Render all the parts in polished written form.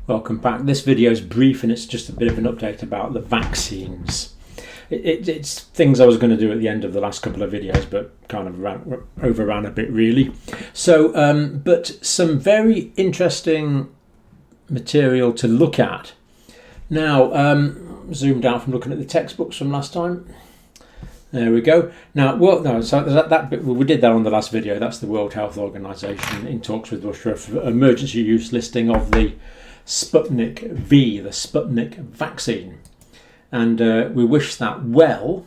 Welcome back. This video is brief and it's just a bit of an update about the vaccines. It's things I was going to do at the end of the last couple of videos, but kind of overran a bit really. So, but some very interesting material to look at. Now, zoomed out from looking at the textbooks from last time. There we go. Now, so that bit, we did that on the last video. That's the World Health Organization in talks with Russia for emergency use listing of the Sputnik V, the Sputnik vaccine. And we wish that well,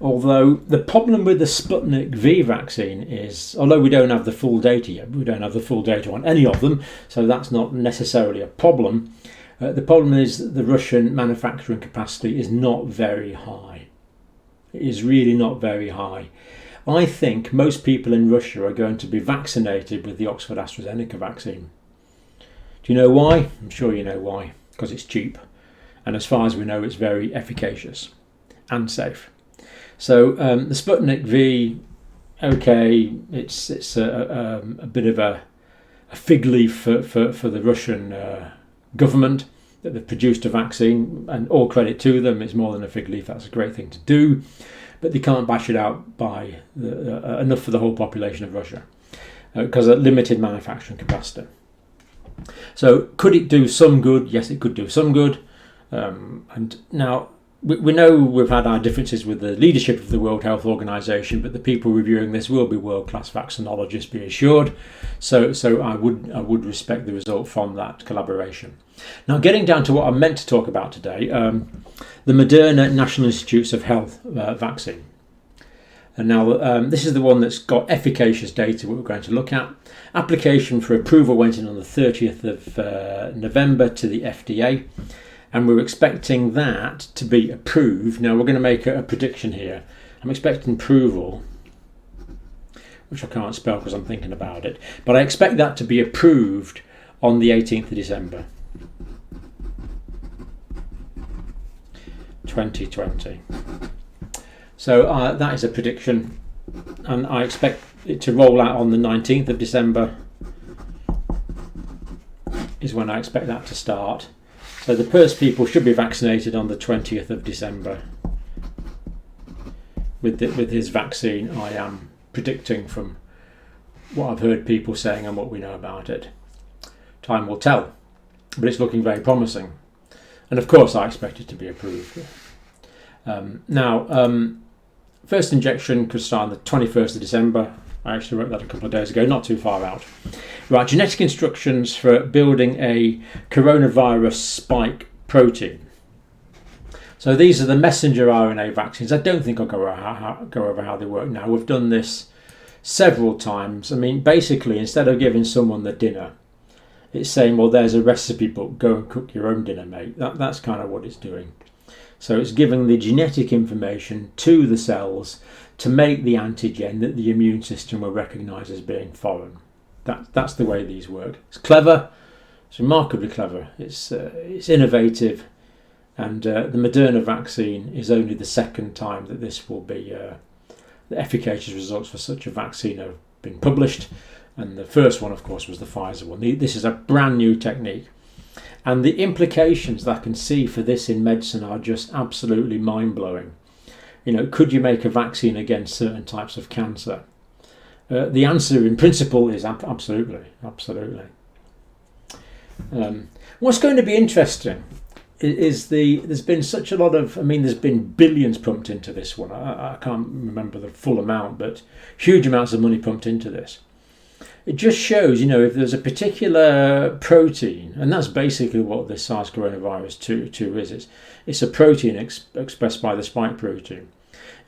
although the problem with the Sputnik V vaccine is, although we don't have the full data yet, we don't have the full data on any of them, so that's not necessarily a problem. The problem is that the Russian manufacturing capacity is not very high. It is really not very high. I think most people in Russia are going to be vaccinated with the Oxford AstraZeneca vaccine. Do you know why? I'm sure you know why. Because it's cheap. And as far as we know, it's very efficacious and safe. So the Sputnik V, okay, it's a bit of a fig leaf for the Russian government that they've produced a vaccine, and all credit to them. It's more than a fig leaf. That's a great thing to do, but they can't bash it out by enough for the whole population of Russia because of limited manufacturing capacity. So could it do some good? Yes, it could do some good. And now we know we've had our differences with the leadership of the World Health Organization, but the people reviewing this will be world-class vaccinologists, be assured. So I would respect the result from that collaboration. Now, getting down to what I'm meant to talk about today, the Moderna National Institutes of Health vaccine. And now this is the one that's got efficacious data we're going to look at. Application for approval went in on the 30th of November to the FDA. And we're expecting that to be approved. Now we're going to make a prediction here. I'm expecting approval, which I can't spell because I'm thinking about it, but I expect that to be approved on the 18th of December 2020. So that is a prediction, and I expect it to roll out on the 19th of December is when I expect that to start. So the first people should be vaccinated on the 20th of December with his vaccine. I am predicting from what I've heard people saying and what we know about it. Time will tell, but it's looking very promising. And of course I expect it to be approved. First injection could start on the 21st of December. I actually wrote that a couple of days ago, not too far out. Right, genetic instructions for building a coronavirus spike protein. So these are the messenger RNA vaccines. I don't think I'll go over how they work now. We've done this several times. I mean, basically, instead of giving someone the dinner, it's saying, well, there's a recipe book, go and cook your own dinner, mate. That's kind of what it's doing. So it's giving the genetic information to the cells to make the antigen that the immune system will recognise as being foreign. That's the way these work. It's clever. It's remarkably clever. It's innovative, and the Moderna vaccine is only the second time that this will be the efficacious results for such a vaccine have been published, and the first one, of course, was the Pfizer one. This is a brand new technique, and the implications that I can see for this in medicine are just absolutely mind-blowing. You know, could you make a vaccine against certain types of cancer? The answer in principle is absolutely. What's going to be interesting is there's been such a lot of, there's been billions pumped into this one. I can't remember the full amount, but huge amounts of money pumped into this. It just shows, if there's a particular protein, and that's basically what this SARS coronavirus 2 is. It's a protein expressed by the spike protein.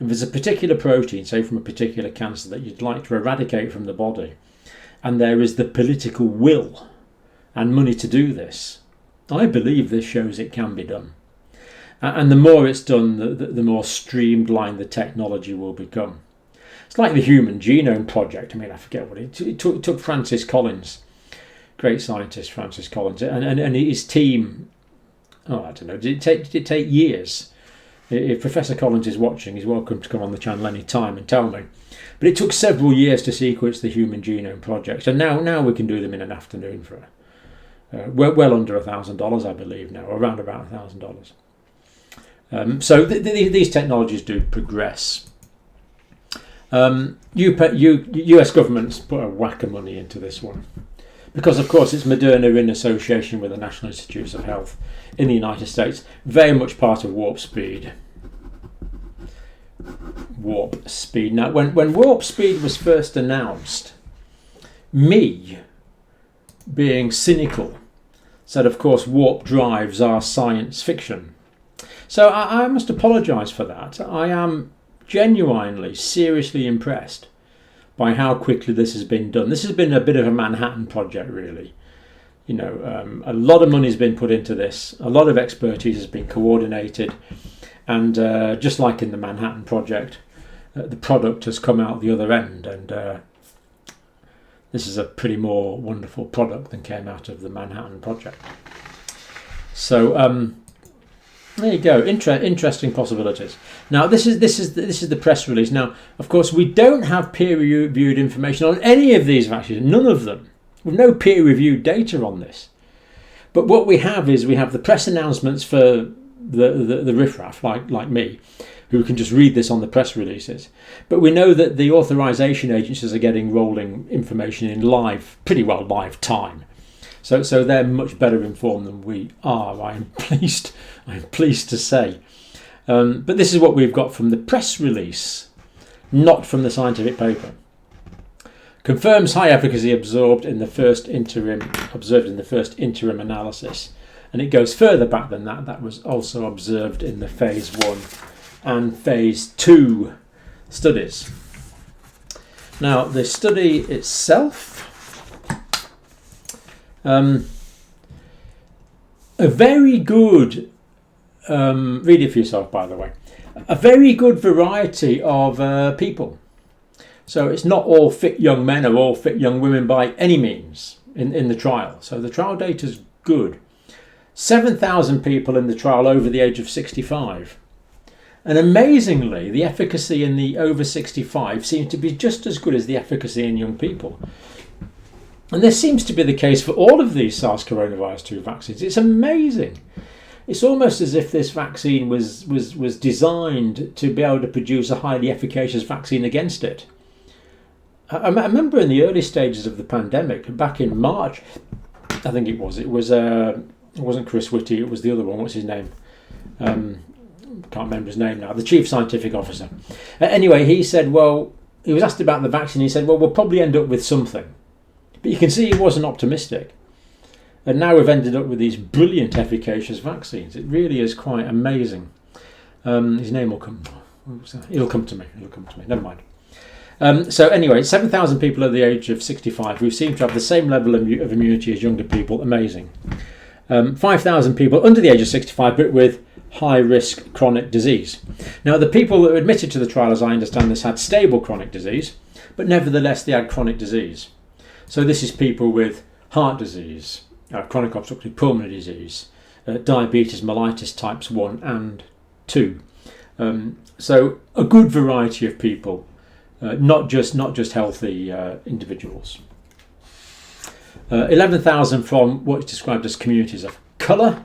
If there's a particular protein, say from a particular cancer, that you'd like to eradicate from the body, and there is the political will and money to do this, I believe this shows it can be done. And the more it's done, the more streamlined the technology will become. It's like the Human Genome Project. I forget what it took Francis Collins, great scientist Francis Collins, and his team, I don't know, did it take years? If Professor Collins is watching, he's welcome to come on the channel any time and tell me. But it took several years to sequence the Human Genome Project, and now we can do them in an afternoon for well under $1,000, I believe now, around about $1,000. So these technologies do progress. US government's put a whack of money into this one because, of course, it's Moderna in association with the National Institutes of Health in the United States, very much part of Warp Speed. Warp Speed. Now, when Warp Speed was first announced, me, being cynical, said, of course, warp drives are science fiction. So I must apologise for that. I am genuinely, seriously impressed by how quickly this has been done. This has been a bit of a Manhattan project, really. You know, a lot of money has been put into this. A lot of expertise has been coordinated. And just like in the Manhattan project, the product has come out the other end. And this is a pretty more wonderful product than came out of the Manhattan project. So there you go. Interesting possibilities. Now this is the press release. Now, of course, we don't have peer-reviewed information on any of these vaccines. None of them. With no peer-reviewed data on this. But what we have is we have the press announcements for the riffraff, like me, who can just read this on the press releases. But we know that the authorization agencies are getting rolling information in pretty well live time. So they're much better informed than we are. I am pleased to say. But this is what we've got from the press release, not from the scientific paper. Confirms high efficacy observed in the first interim analysis. And it goes further back than that. That was also observed in the phase 1 and phase 2 studies. Now, the study itself, a very good, read it for yourself, by the way, a very good variety of people. So it's not all fit young men or all fit young women by any means in the trial. So the trial data is good. 7,000 people in the trial over the age of 65. And amazingly, the efficacy in the over 65 seems to be just as good as the efficacy in young people. And this seems to be the case for all of these SARS coronavirus 2 vaccines. It's amazing. It's almost as if this vaccine was designed to be able to produce a highly efficacious vaccine against it. I remember in the early stages of the pandemic, back in March, I think it wasn't Chris Whitty, it was the other one. What's his name? Can't remember his name now. The chief scientific officer. Anyway, he said, well, he was asked about the vaccine. He said, well, we'll probably end up with something. But you can see he wasn't optimistic. And now we've ended up with these brilliant, efficacious vaccines. It really is quite amazing. His name will come. It'll come to me. Never mind. So anyway, 7,000 people at the age of 65 who seem to have the same level of immunity as younger people. Amazing. 5,000 people under the age of 65 but with high-risk chronic disease. Now, the people that were admitted to the trial, as I understand this, had stable chronic disease, but nevertheless they had chronic disease. So this is people with heart disease, chronic obstructive pulmonary disease, diabetes mellitus types 1 and 2. So a good variety of people, not just healthy individuals. 11,000 from what's described as communities of colour,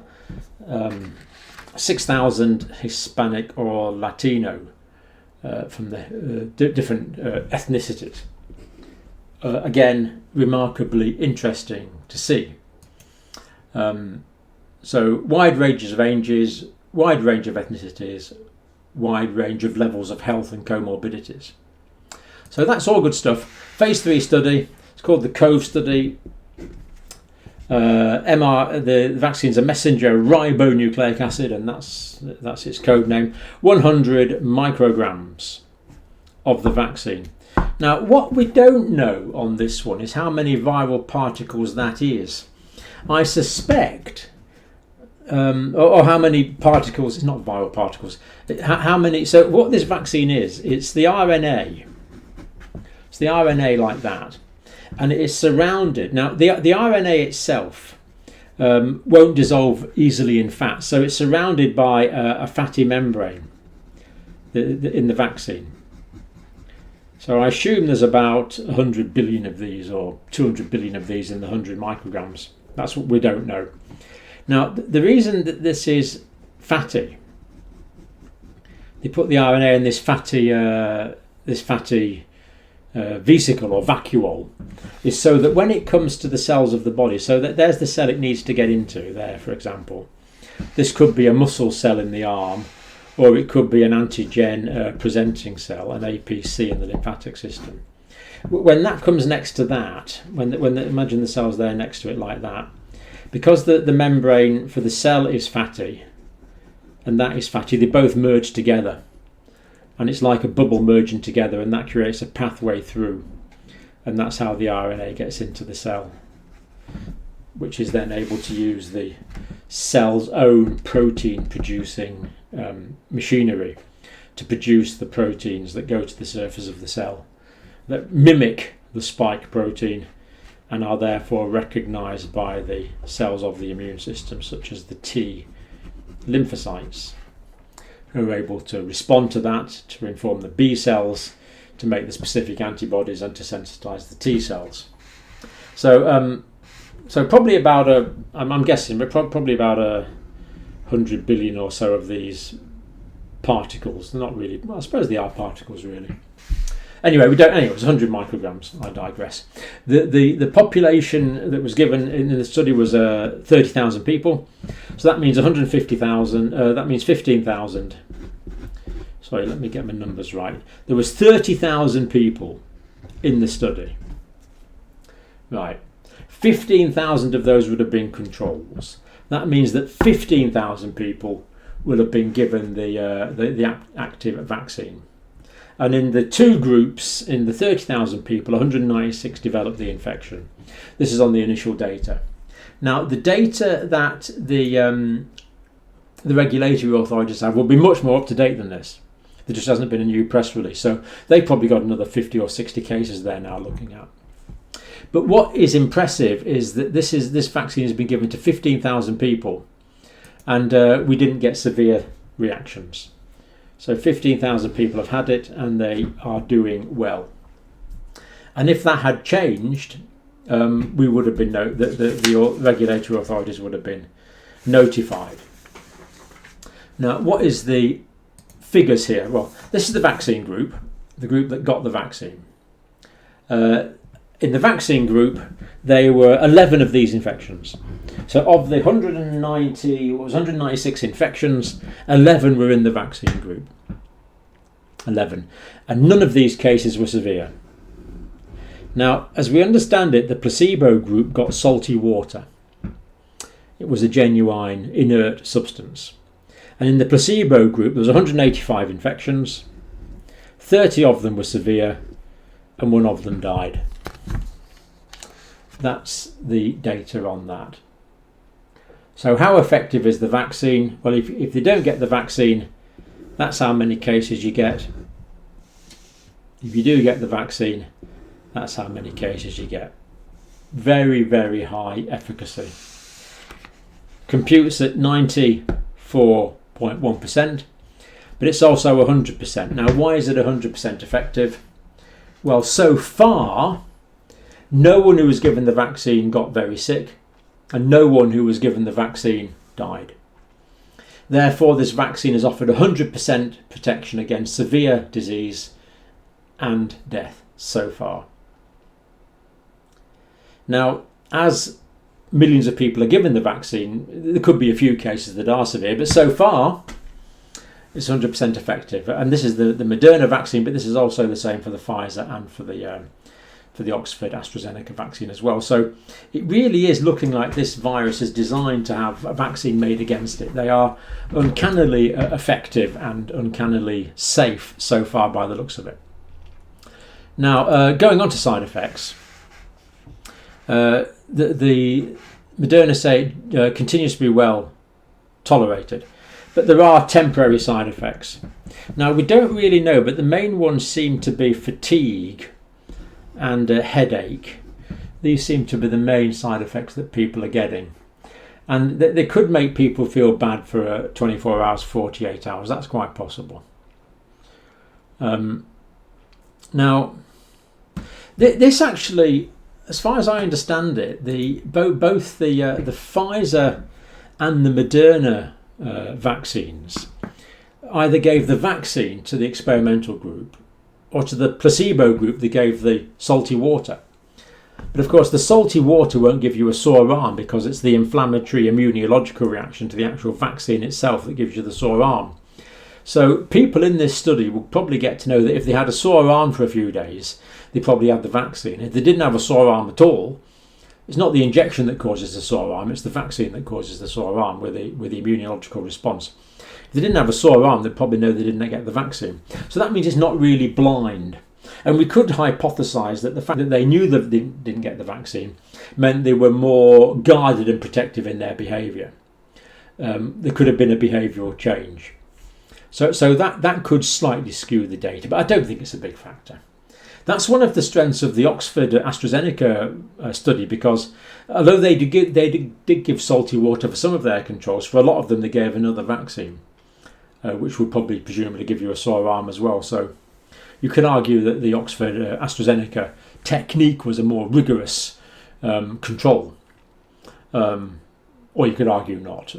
6,000 Hispanic or Latino from the different ethnicities. Again, remarkably interesting to see. So wide ranges of ages, wide range of ethnicities, wide range of levels of health and comorbidities. So that's all good stuff. Phase 3 study, it's called the Cove study. The vaccine's a messenger ribonucleic acid, and that's its code name. 100 micrograms of the vaccine. Now, what we don't know on this one is how many viral particles that is. I suspect, or how many particles. It's not viral particles. How many? So what this vaccine is, it's the RNA. It's the RNA like that. And it is surrounded. Now, the RNA itself won't dissolve easily in fat, so it's surrounded by a fatty membrane in the vaccine. So I assume there's about 100 billion of these, or 200 billion of these in the 100 micrograms. That's what we don't know. Now, the reason that this is fatty, they put the RNA in this fatty vesicle or vacuole, is so that when it comes to the cells of the body, so that there's the cell it needs to get into there, for example. This could be a muscle cell in the arm, or it could be an antigen presenting cell, an APC in the lymphatic system. When that comes next to that, imagine the cells there next to it like that, because the membrane for the cell is fatty and that is fatty, they both merge together, and it's like a bubble merging together, and that creates a pathway through, and that's how the RNA gets into the cell, which is then able to use the cell's own protein producing machinery to produce the proteins that go to the surface of the cell that mimic the spike protein and are therefore recognized by the cells of the immune system, such as the T lymphocytes, who are able to respond to that, to inform the B cells to make the specific antibodies and to sensitize the T cells. So probably about I'm guessing, but probably about 100 billion or so of these particles. Not really. Well, I suppose they are particles, really. Anyway, it was 100 micrograms. I digress. The population that was given in the study was 30,000 people. So that means 150,000. That means 15,000. Sorry, let me get my numbers right. There was 30,000 people in the study. Right. 15,000 of those would have been controls. That means that 15,000 people will have been given the active vaccine. And in the two groups, in the 30,000 people, 196 developed the infection. This is on the initial data. Now, the data that the regulatory authorities have will be much more up to date than this. There just hasn't been a new press release. So they probably got another 50 or 60 cases they're now looking at. But what is impressive is that this vaccine has been given to 15,000 people, and we didn't get severe reactions. So 15,000 people have had it and they are doing well. And if that had changed, we would have been the regulatory authorities would have been notified. Now, what is the figures here? Well, this is the vaccine group, the group that got the vaccine. In the vaccine group, there were 11 of these infections. So of the 196 infections, 11 were in the vaccine group. 11. And none of these cases were severe. Now, as we understand it, the placebo group got salty water. It was a genuine inert substance. And in the placebo group, there was 185 infections. 30 of them were severe, and 1 of them died. That's the data on that. So how effective is the vaccine? Well, if they don't get the vaccine, that's how many cases you get. If you do get the vaccine, that's how many cases you get. Very, very high efficacy. Computes at 94.1%, but it's also 100%. Now, why is it 100% effective? Well, so far, no one who was given the vaccine got very sick, and no one who was given the vaccine died. Therefore, this vaccine has offered 100% protection against severe disease and death so far. Now, as millions of people are given the vaccine, there could be a few cases that are severe, but so far it's 100% effective. And this is the Moderna vaccine, but this is also the same for the Pfizer and for the Oxford AstraZeneca vaccine as well. So it really is looking like this virus is designed to have a vaccine made against it. They are uncannily effective and uncannily safe so far by the looks of it. Now, going on to side effects, the Moderna say continues to be well tolerated, but there are temporary side effects. Now, we don't really know, but the main ones seem to be fatigue and a headache. These seem to be the main side effects that people are getting, and they could make people feel bad for 24 hours, 48 hours. That's quite possible. Now, this actually as far as I understand it, both the Pfizer and the Moderna vaccines either gave the vaccine to the experimental group, or to the placebo group they gave the salty water. But of course the salty water won't give you a sore arm, because it's the inflammatory immunological reaction to the actual vaccine itself that gives you the sore arm. So people in this study will probably get to know that if they had a sore arm for a few days, they probably had the vaccine. If they didn't have a sore arm at all, it's not the injection that causes the sore arm, it's the vaccine that causes the sore arm with the immunological response. If they didn't have a sore arm, they'd probably know they didn't get the vaccine. So that means it's not really blind. And we could hypothesise that the fact that they knew that they didn't get the vaccine meant they were more guarded and protective in their behaviour. There could have been a behavioural change. So that could slightly skew the data, but I don't think it's a big factor. That's one of the strengths of the Oxford AstraZeneca study, because although they did give salty water for some of their controls, for a lot of them they gave another vaccine, which would probably presumably give you a sore arm as well. So you can argue that the Oxford AstraZeneca technique was a more rigorous control, or you could argue not,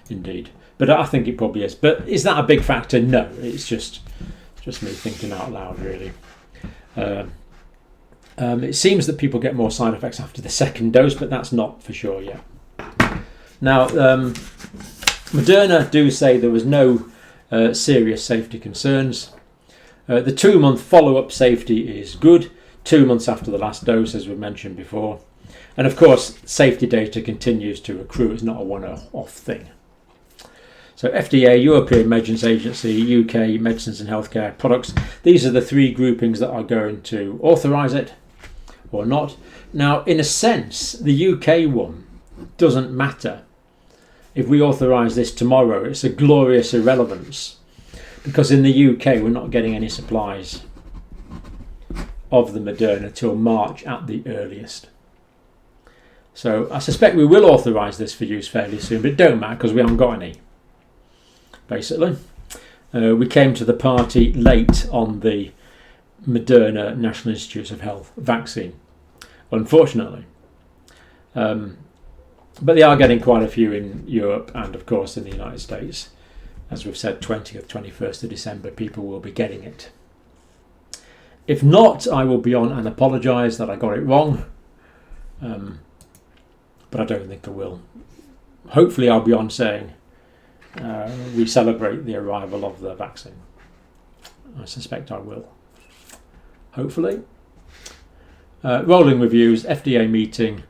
indeed. But I think it probably is. But is that a big factor? No, it's just me thinking out loud, really. It seems that people get more side effects after the second dose, but that's not for sure yet. Now, Moderna do say there was no serious safety concerns. The 2-month follow-up safety is good, 2 months after the last dose, as we mentioned before. And of course, safety data continues to accrue. It's not a one-off thing. So FDA, European Medicines Agency, UK Medicines and Healthcare Products, these are the 3 groupings that are going to authorise it or not. Now, in a sense, the UK one doesn't matter. If we authorise this tomorrow, it's a glorious irrelevance, because in the UK we're not getting any supplies of the Moderna till March at the earliest. So I suspect we will authorise this for use fairly soon, but it don't matter because we haven't got any. Basically, we came to the party late on the Moderna National Institutes of Health vaccine, unfortunately. But they are getting quite a few in Europe and, of course, in the United States. As we've said, 20th, 21st of December, people will be getting it. If not, I will be on and apologise that I got it wrong. But I don't think I will. Hopefully I'll be on saying we celebrate the arrival of the vaccine. I suspect I will. Hopefully. Rolling reviews, FDA meeting,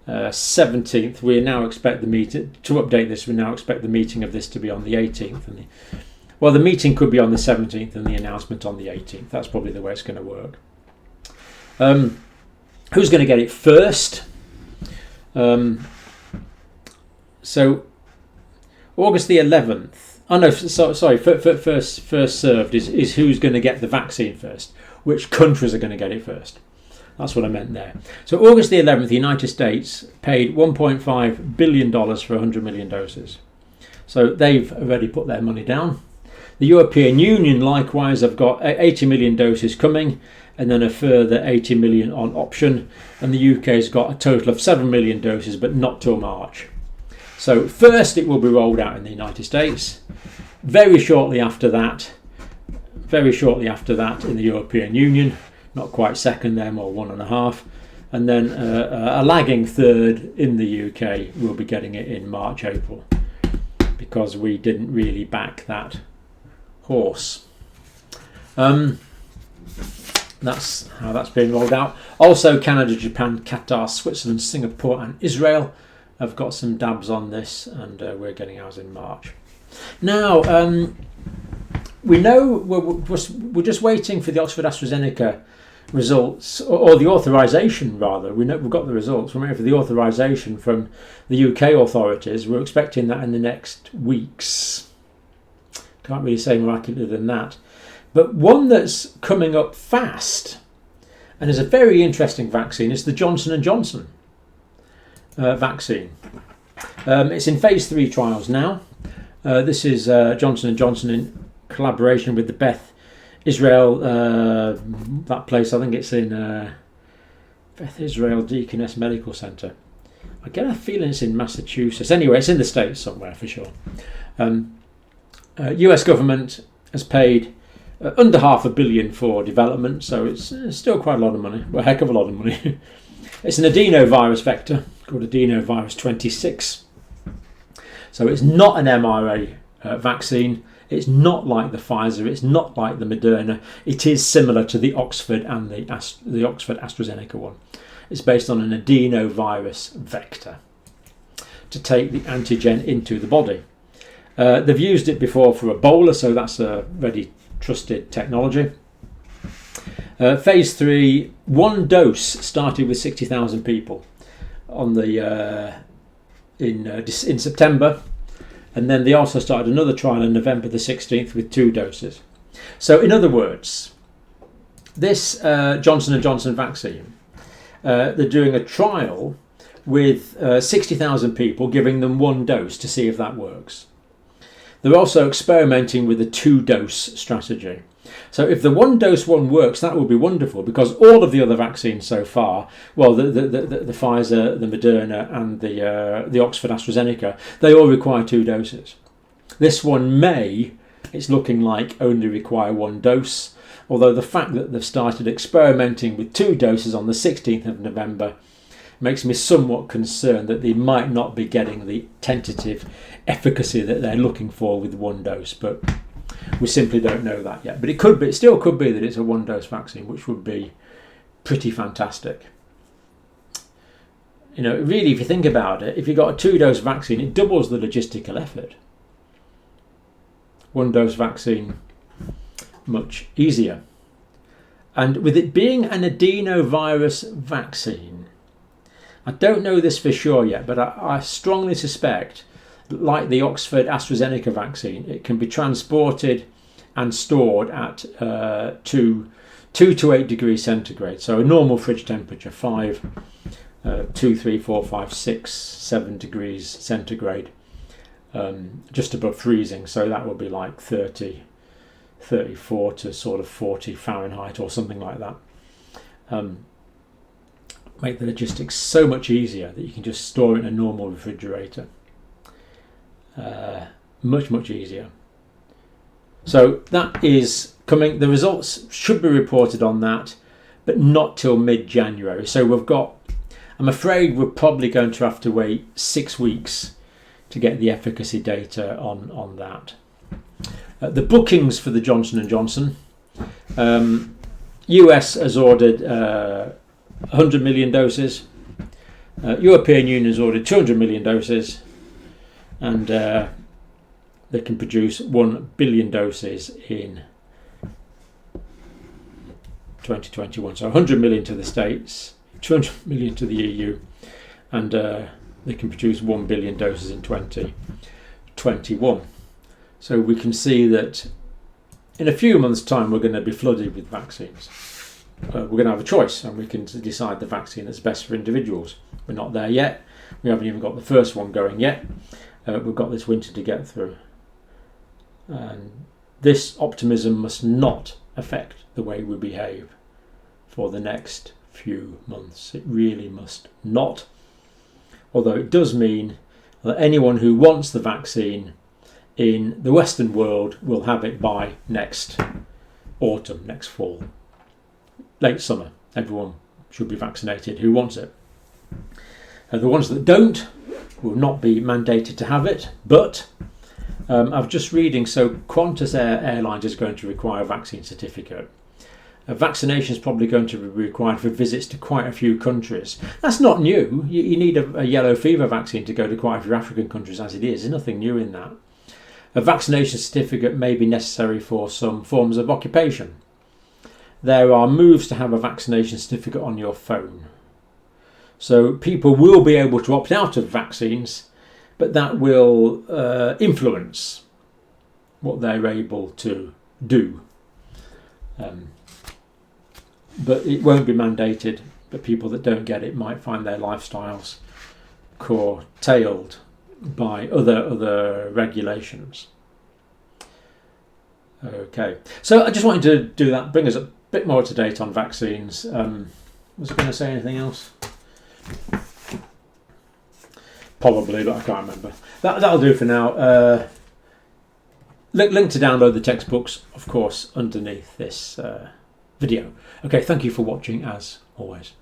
17th. We now expect the meeting, to update this, we now expect the meeting of this to be on the 18th. And the meeting could be on the 17th and the announcement on the 18th. That's probably the way it's going to work. Who's going to get it first? So August the 11th. Oh no, sorry. First served is who's going to get the vaccine first. Which countries are going to get it first? That's what I meant there. So August the 11th, the United States paid $1.5 billion for 100 million doses. So they've already put their money down. The European Union likewise have got 80 million doses coming, and then a further 80 million on option. And the UK's got a total of 7 million doses, but not till March. So first it will be rolled out in the United States. Very shortly after that in the European Union. Not quite second then, or 1.5. And then a lagging third in the UK will be getting it in March, April, because we didn't really back that horse. That's how that's being rolled out. Also, Canada, Japan, Qatar, Switzerland, Singapore and Israel have got some dabs on this, and we're getting ours in March. Now, we know we're just waiting for the Oxford AstraZeneca results, or the authorization rather. We know we've got the results. We're waiting for the authorization from the UK authorities. We're expecting that in the next weeks. Can't really say more accurately than that. But one that's coming up fast and is a very interesting vaccine is the Johnson & Johnson vaccine. It's in phase 3 trials now. This is Johnson & Johnson in collaboration with the Beth Israel, that place, I think it's in Beth Israel Deaconess Medical Centre. I get a feeling it's in Massachusetts. Anyway, it's in the States somewhere for sure. US government has paid under $500 million for development, so it's still quite a lot of money, well, a heck of a lot of money. It's an adenovirus vector called adenovirus 26. So it's not an mRNA vaccine. It's not like the Pfizer. It's not like the Moderna. It is similar to the Oxford and the Oxford AstraZeneca one. It's based on an adenovirus vector to take the antigen into the body. They've used it before for Ebola, so that's a very trusted technology. Phase 3, one dose started with 60,000 people on the in September, and then they also started another trial on November the 16th with 2 doses. So in other words, this Johnson & Johnson vaccine, they're doing a trial with 60,000 people, giving them 1 dose to see if that works. They're also experimenting with a 2-dose strategy. So if the 1-dose one works, that would be wonderful, because all of the other vaccines so far, well, the Pfizer, the Moderna and the Oxford AstraZeneca, they all require 2 doses. This one may, it's looking like, only require 1 dose, although the fact that they've started experimenting with 2 doses on the 16th of November makes me somewhat concerned that they might not be getting the tentative efficacy that they're looking for with 1 dose, but we simply don't know that yet. But it still could be that it's a 1-dose vaccine, which would be pretty fantastic. You know, really, if you think about it, if you've got a 2-dose vaccine, it doubles the logistical effort. 1-dose vaccine, much easier. And with it being an adenovirus vaccine, I don't know this for sure yet, but I strongly suspect, like the Oxford AstraZeneca vaccine, it can be transported and stored at 2 to 8 degrees centigrade. So a normal fridge temperature, 2, 3, 4, 5, 6, 7 degrees centigrade, just above freezing. So that would be like 34 to sort of 40 Fahrenheit or something like that. Make the logistics so much easier that you can just store it in a normal refrigerator. Much easier. So that is coming. The results should be reported on that, but not till mid-January. So I'm afraid we're probably going to have to wait 6 weeks to get the efficacy data on that. The bookings for the Johnson & Johnson, US has ordered 100 million doses. European Union has ordered 200 million doses, and they can produce 1 billion doses in 2021. So 100 million to the States, 200 million to the EU, and they can produce 1 billion doses in 2021. So we can see that in a few months' time we're going to be flooded with vaccines. We're going to have a choice, and we can decide the vaccine that's best for individuals. We're not there yet. We haven't even got the first one going yet. We've got this winter to get through. And this optimism must not affect the way we behave for the next few months. It really must not. Although it does mean that anyone who wants the vaccine in the Western world will have it by next autumn, next fall. Late summer, everyone should be vaccinated who wants it. The ones that don't will not be mandated to have it, but I'm just reading, so Qantas Airlines is going to require a vaccine certificate. Vaccination is probably going to be required for visits to quite a few countries. That's not new. You need a yellow fever vaccine to go to quite a few African countries as it is. There's nothing new in that. A vaccination certificate may be necessary for some forms of occupation. There are moves to have a vaccination certificate on your phone. So people will be able to opt out of vaccines, but that will influence what they're able to do. But it won't be mandated, but people that don't get it might find their lifestyles curtailed by other regulations. Okay, so I just wanted to do that, bring us a bit more to date on vaccines. Was I going to say anything else? Probably, but I can't remember. That'll do for now. Link to download the textbooks, of course, underneath this video. Okay, thank you for watching as always.